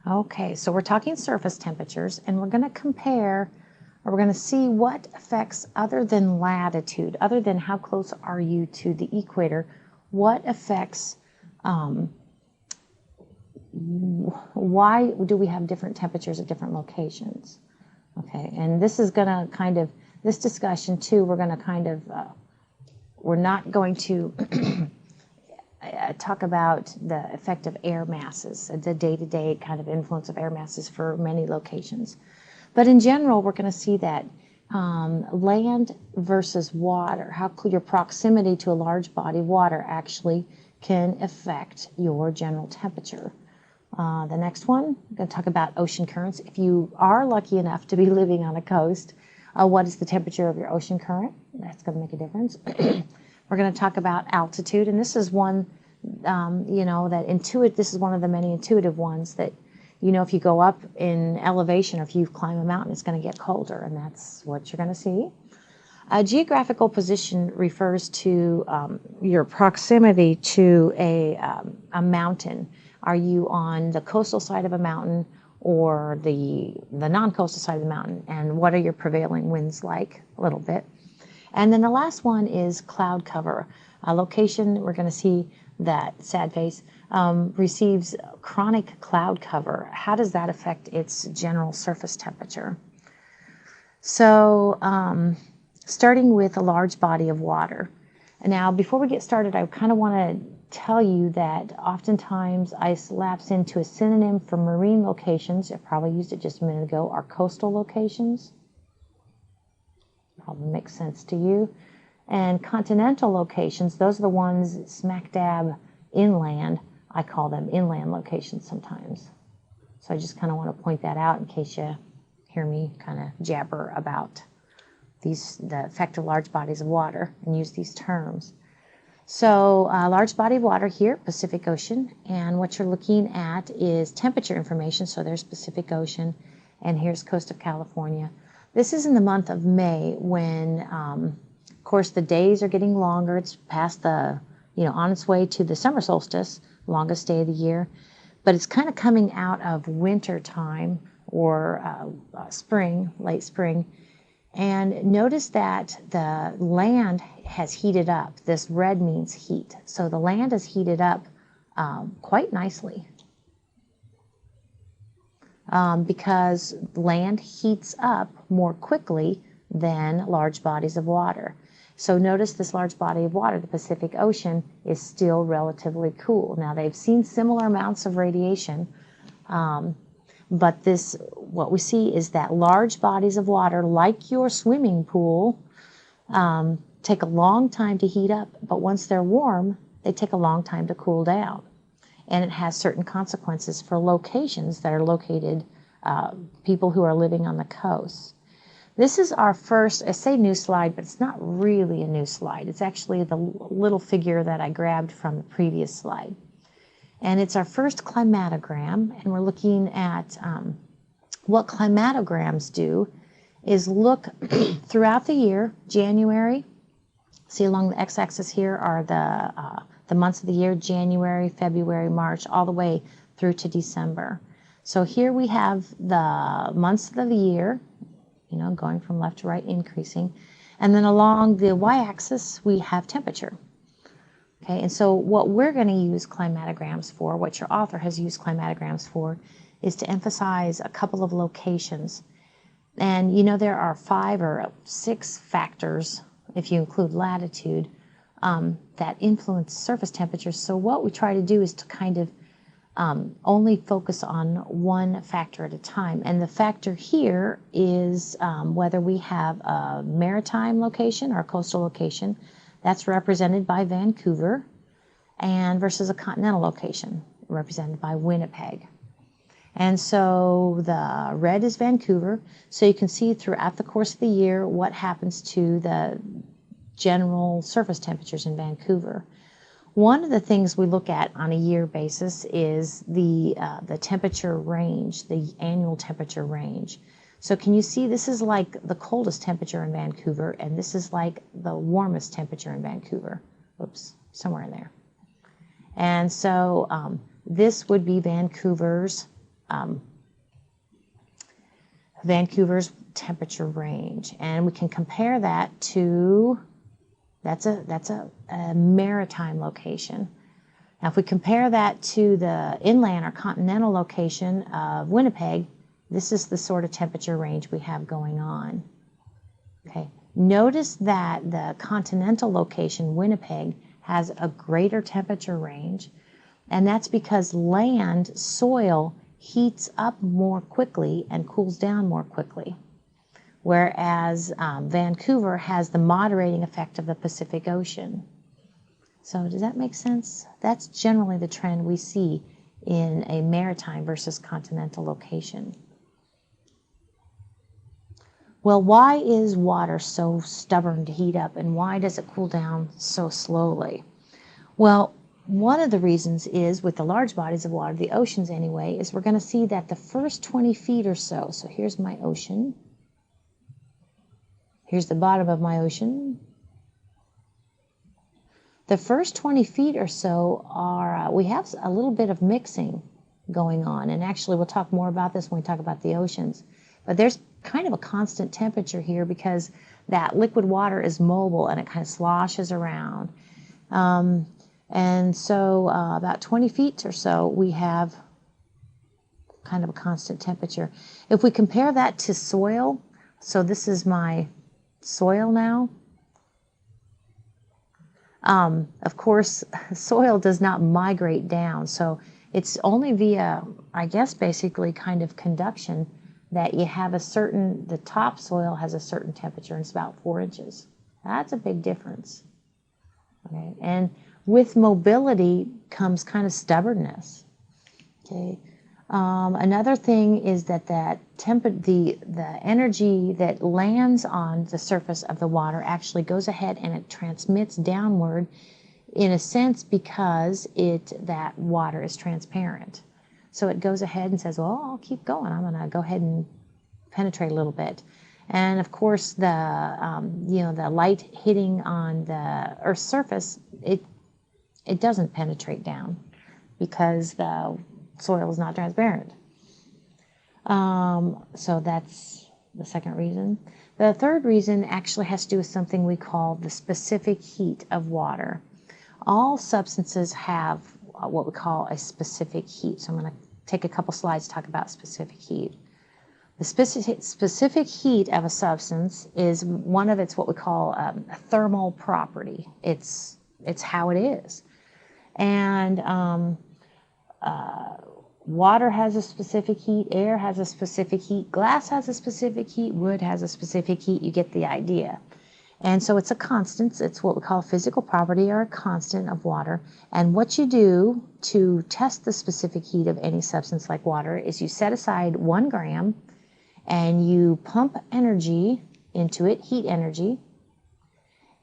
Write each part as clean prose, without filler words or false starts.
Okay, so we're talking surface temperatures, and we're going to compare, or we're going to see what effects other than latitude, other than how close are you to the equator, what affects, why do we have different temperatures at different locations? Okay, and this is going to kind of, this discussion too, we're going to kind of, we're not going to talk about the effect of air masses, the day-to-day kind of influence of air masses for many locations. But in general, we're going to see that land versus water, how your proximity to a large body of water actually can affect your general temperature. The next one, I'm going to talk about ocean currents. If you are lucky enough to be living on a coast, what is the temperature of your ocean current? That's going to make a difference. We're going to talk about altitude, and this is one, you know, that this is one of the many intuitive ones that, you know, if you go up in elevation or if you climb a mountain, it's going to get colder, and that's what you're going to see. Geographical position refers to your proximity to a mountain. Are you on the coastal side of a mountain or the non-coastal side of the mountain? And what are your prevailing winds like? A little bit. And then the last one is cloud cover. A location, we're going to see that, sad face, receives chronic cloud cover. How does that affect its general surface temperature? So, starting with a large body of water. And now, before we get started, I kind of want to tell you that oftentimes I lapse into a synonym for marine locations. I probably used it just a minute ago, are coastal locations. Probably makes sense to you. And continental locations, those are the ones smack dab inland. I call them inland locations sometimes. So I just kind of want to point that out in case you hear me kind of jabber about the effect of large bodies of water and use these terms. So large body of water here, Pacific Ocean, and what you're looking at is temperature information. So there's Pacific Ocean, and here's coast of California. This is in the month of May when, of course, the days are getting longer. It's past the, you know, on its way to the summer solstice, longest day of the year. But it's kind of coming out of winter time or spring, late spring. And notice that the land has heated up. This red means heat. So the land has heated up quite nicely. Because land heats up more quickly than large bodies of water. So notice this large body of water, the Pacific Ocean, is still relatively cool. Now they've seen similar amounts of radiation, but what we see is that large bodies of water, like your swimming pool, take a long time to heat up, but once they're warm, they take a long time to cool down. And it has certain consequences for locations that are located, people who are living on the coast. This is our first, I say new slide, but it's not really a new slide. It's actually the little figure that I grabbed from the previous slide. And it's our first climatogram, and we're looking at what climatograms do is look throughout the year, January. See along the x-axis here are the months of the year, January, February, March, all the way through to December. So here we have the months of the year, you know, going from left to right, increasing. And then along the y-axis, we have temperature. Okay, and so what we're going to use climatograms for, what your author has used climatograms for, is to emphasize a couple of locations. And you know there are 5 or 6 factors, if you include latitude, that influence surface temperatures. So what we try to do is to kind of only focus on one factor at a time. And the factor here is whether we have a maritime location or a coastal location. That's represented by Vancouver, and versus a continental location represented by Winnipeg. And so the red is Vancouver. So you can see throughout the course of the year what happens to the general surface temperatures in Vancouver. One of the things we look at on a year basis is the temperature range, the annual temperature range. So can you see this is like the coldest temperature in Vancouver, and this is like the warmest temperature in Vancouver. Oops, somewhere in there. And so this would be Vancouver's Vancouver's temperature range, and we can compare that to, that's a maritime location. Now if we compare that to the inland or continental location of Winnipeg, this is the sort of temperature range we have going on. Okay, notice that the continental location, Winnipeg, has a greater temperature range, and that's because land soil heats up more quickly and cools down more quickly, whereas Vancouver has the moderating effect of the Pacific Ocean. So does that make sense? That's generally the trend we see in a maritime versus continental location. Well, why is water so stubborn to heat up, and why does it cool down so slowly? Well, one of the reasons is, with the large bodies of water, the oceans anyway, is we're going to see that the first 20 feet or so, so here's my ocean, here's the bottom of my ocean. The first 20 feet or so are, we have a little bit of mixing going on, and actually we'll talk more about this when we talk about the oceans. But there's kind of a constant temperature here because that liquid water is mobile and it kind of sloshes around. And so about 20 feet or so, we have kind of a constant temperature. If we compare that to soil, so this is my soil now. Of course, soil does not migrate down, so it's only via, I guess, basically kind of conduction that you have a certain, the topsoil has a certain temperature, and it's about 4 inches. That's a big difference. Okay, and with mobility comes kind of stubbornness. Okay, another thing is that the energy that lands on the surface of the water actually goes ahead and it transmits downward, in a sense, because that water is transparent. So it goes ahead and says, well, I'll keep going. I'm going to go ahead and penetrate a little bit. And of course, the light hitting on the Earth's surface, it doesn't penetrate down because the soil is not transparent. So that's the second reason. The third reason actually has to do with something we call the specific heat of water. All substances have what we call a specific heat. So I'm going to take a couple slides to talk about specific heat. The specific heat of a substance is one of its what we call a thermal property. It's how it is. And water has a specific heat, air has a specific heat, glass has a specific heat, wood has a specific heat. You get the idea. And so it's a constant. It's what we call a physical property or a constant of water. And what you do to test the specific heat of any substance like water is you set aside 1 gram and you pump energy into it, heat energy,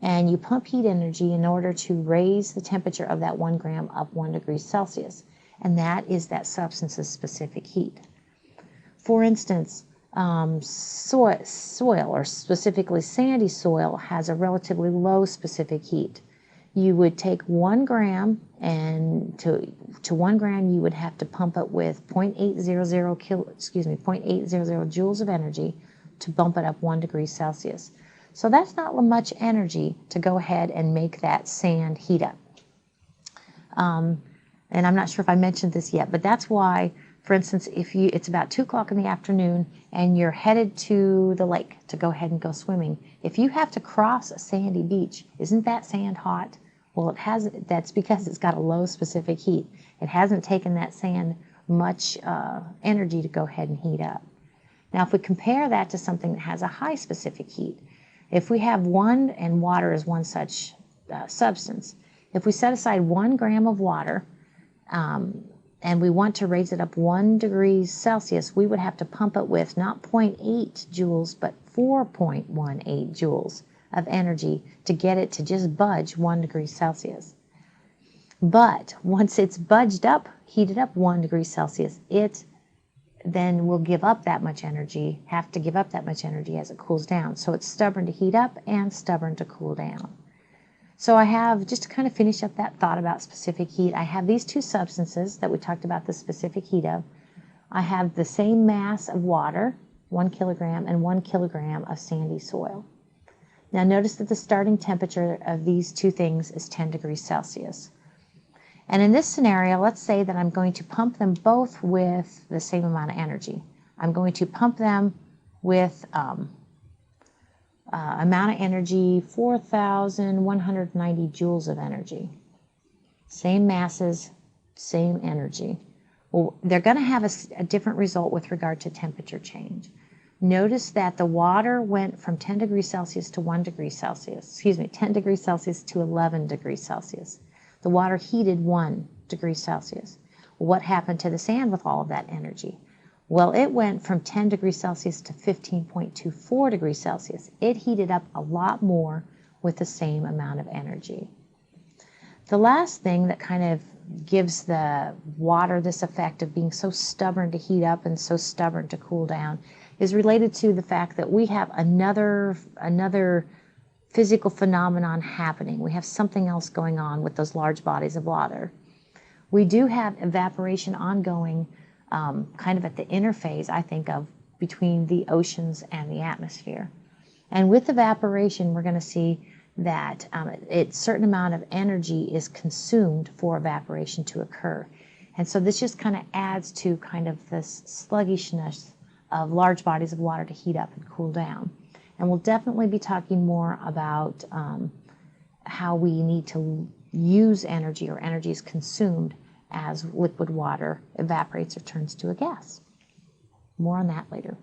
and you pump heat energy in order to raise the temperature of that 1 gram up 1 degree Celsius. And that is that substance's specific heat. For instance, soil, or specifically sandy soil, has a relatively low specific heat. You would take 1 gram, and to 1 gram you would have to pump it with 0.800 joules of energy to bump it up 1 degree Celsius. So that's not much energy to go ahead and make that sand heat up. And I'm not sure if I mentioned this yet, but that's why, for instance, it's about 2 o'clock in the afternoon and you're headed to the lake to go ahead and go swimming. If you have to cross a sandy beach, isn't that sand hot? Well, that's because it's got a low specific heat. It hasn't taken that sand much energy to go ahead and heat up. Now, if we compare that to something that has a high specific heat, if we have one, and water is one such substance, if we set aside 1 gram of water, and we want to raise it up 1 degree Celsius, we would have to pump it with not 0.8 joules, but 4.18 joules of energy to get it to just budge 1 degree Celsius. But once it's budged up, heated up 1 degree Celsius, it then will give up that much energy, have to give up that much energy as it cools down. So it's stubborn to heat up and stubborn to cool down. So I have, just to kind of finish up that thought about specific heat, I have these two substances that we talked about the specific heat of. I have the same mass of water, 1 kilogram, and 1 kilogram of sandy soil. Now notice that the starting temperature of these two things is 10 degrees Celsius. And in this scenario, let's say that I'm going to pump them both with the same amount of energy. I'm going to pump them with amount of energy, 4,190 joules of energy. Same masses, same energy. Well, they're going to have a different result with regard to temperature change. Notice that the water went from 10 degrees Celsius to 1 degree Celsius, 10 degrees Celsius to 11 degrees Celsius. The water heated 1 degree Celsius. Well, what happened to the sand with all of that energy? Well, it went from 10 degrees Celsius to 15.24 degrees Celsius. It heated up a lot more with the same amount of energy. The last thing that kind of gives the water this effect of being so stubborn to heat up and so stubborn to cool down is related to the fact that we have another physical phenomenon happening. We have something else going on with those large bodies of water. We do have evaporation ongoing kind of at the interface, I think, of between the oceans and the atmosphere. And with evaporation, we're going to see that a certain amount of energy is consumed for evaporation to occur. And so this just kind of adds to kind of this sluggishness of large bodies of water to heat up and cool down. And we'll definitely be talking more about how we need to use energy, or energy is consumed as liquid water evaporates or turns to a gas. More on that later.